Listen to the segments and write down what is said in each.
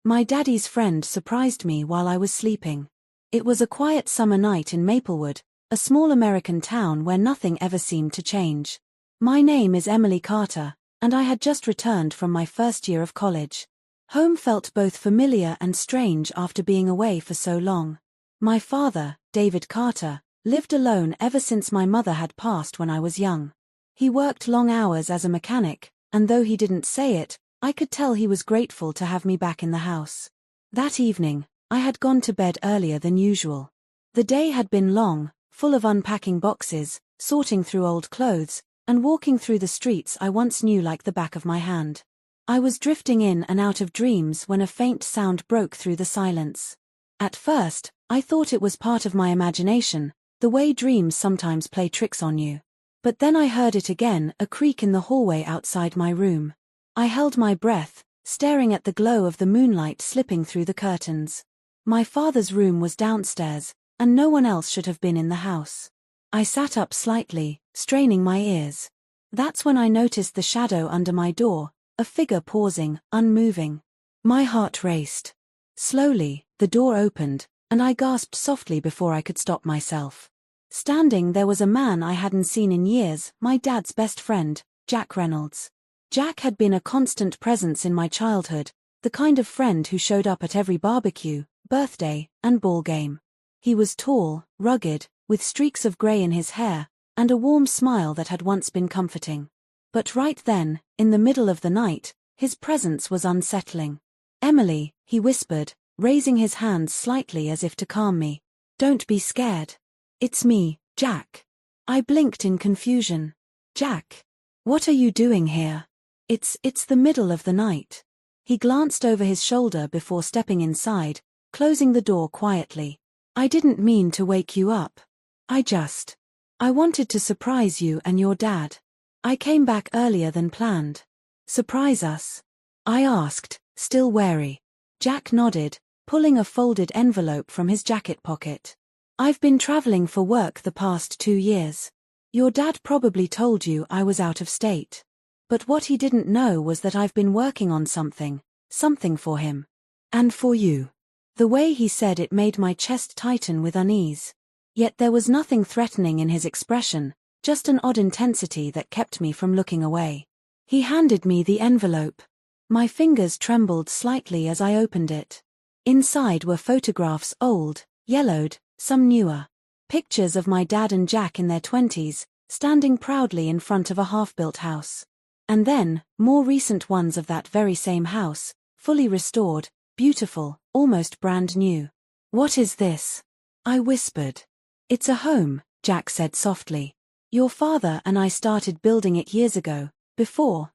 My daddy's friend surprised me while I was sleeping. It was a quiet summer night in Maplewood, a small American town where nothing ever seemed to change. My name is Emily Carter, and I had just returned from my first year of college. Home felt both familiar and strange after being away for so long. My father, David Carter, lived alone ever since my mother had passed when I was young. He worked long hours as a mechanic, and though he didn't say it, I could tell he was grateful to have me back in the house. That evening, I had gone to bed earlier than usual. The day had been long, full of unpacking boxes, sorting through old clothes, and walking through the streets I once knew like the back of my hand. I was drifting in and out of dreams when a faint sound broke through the silence. At first, I thought it was part of my imagination, the way dreams sometimes play tricks on you. But then I heard it again, a creak in the hallway outside my room. I held my breath, staring at the glow of the moonlight slipping through the curtains. My father's room was downstairs, and no one else should have been in the house. I sat up slightly, straining my ears. That's when I noticed the shadow under my door, a figure pausing, unmoving. My heart raced. Slowly, the door opened, and I gasped softly before I could stop myself. Standing there was a man I hadn't seen in years, my dad's best friend, Jack Reynolds. Jack had been a constant presence in my childhood, the kind of friend who showed up at every barbecue, birthday, and ball game. He was tall, rugged, with streaks of grey in his hair, and a warm smile that had once been comforting. But right then, in the middle of the night, his presence was unsettling. "Emily," he whispered, raising his hands slightly as if to calm me. "Don't be scared. It's me, Jack." I blinked in confusion. "Jack? What are you doing here?" It's the middle of the night." He glanced over his shoulder before stepping inside, closing the door quietly. "I didn't mean to wake you up. I wanted to surprise you and your dad. I came back earlier than planned." "Surprise us?" I asked, still wary. Jack nodded, pulling a folded envelope from his jacket pocket. "I've been traveling for work the past 2 years. Your dad probably told you I was out of state. But what he didn't know was that I've been working on something for him. And for you." The way he said it made my chest tighten with unease. Yet there was nothing threatening in his expression, just an odd intensity that kept me from looking away. He handed me the envelope. My fingers trembled slightly as I opened it. Inside were photographs, old, yellowed, some newer. Pictures of my dad and Jack in their 20s, standing proudly in front of a half-built house. And then, more recent ones of that very same house, fully restored, beautiful, almost brand new. "What is this?" I whispered. "It's a home," Jack said softly. "Your father and I started building it years ago, before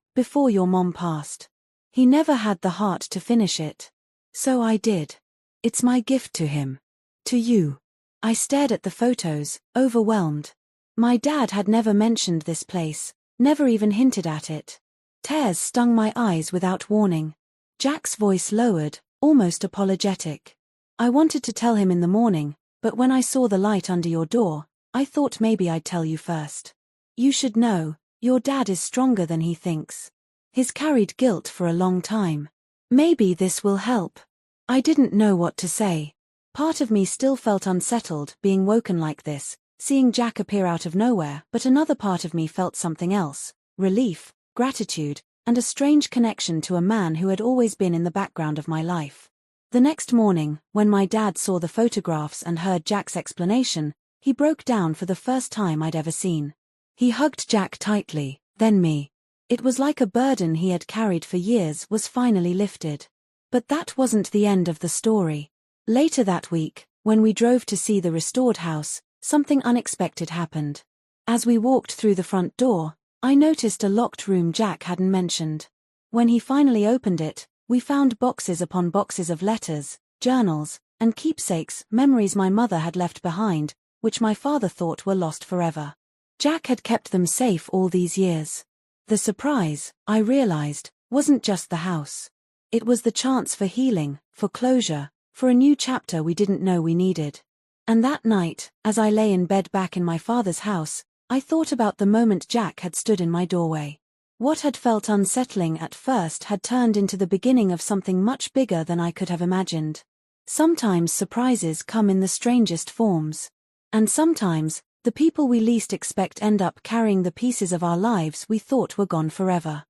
your mom passed. He never had the heart to finish it. So I did. It's my gift to him. To you." I stared at the photos, overwhelmed. My dad had never mentioned this place, never even hinted at it. Tears stung my eyes without warning. Jack's voice lowered, almost apologetic. "I wanted to tell him in the morning, but when I saw the light under your door, I thought maybe I'd tell you first. You should know, your dad is stronger than he thinks. He's carried guilt for a long time. Maybe this will help." I didn't know what to say. Part of me still felt unsettled being woken like this, seeing Jack appear out of nowhere, but another part of me felt something else: relief, gratitude, and a strange connection to a man who had always been in the background of my life. The next morning, when my dad saw the photographs and heard Jack's explanation, he broke down for the first time I'd ever seen. He hugged Jack tightly, then me. It was like a burden he had carried for years was finally lifted. But that wasn't the end of the story. Later that week, when we drove to see the restored house, something unexpected happened. As we walked through the front door, I noticed a locked room Jack hadn't mentioned. When he finally opened it, we found boxes upon boxes of letters, journals, and keepsakes, memories my mother had left behind, which my father thought were lost forever. Jack had kept them safe all these years. The surprise, I realized, wasn't just the house. It was the chance for healing, for closure, for a new chapter we didn't know we needed. And that night, as I lay in bed back in my father's house, I thought about the moment Jack had stood in my doorway. What had felt unsettling at first had turned into the beginning of something much bigger than I could have imagined. Sometimes surprises come in the strangest forms. And sometimes, the people we least expect end up carrying the pieces of our lives we thought were gone forever.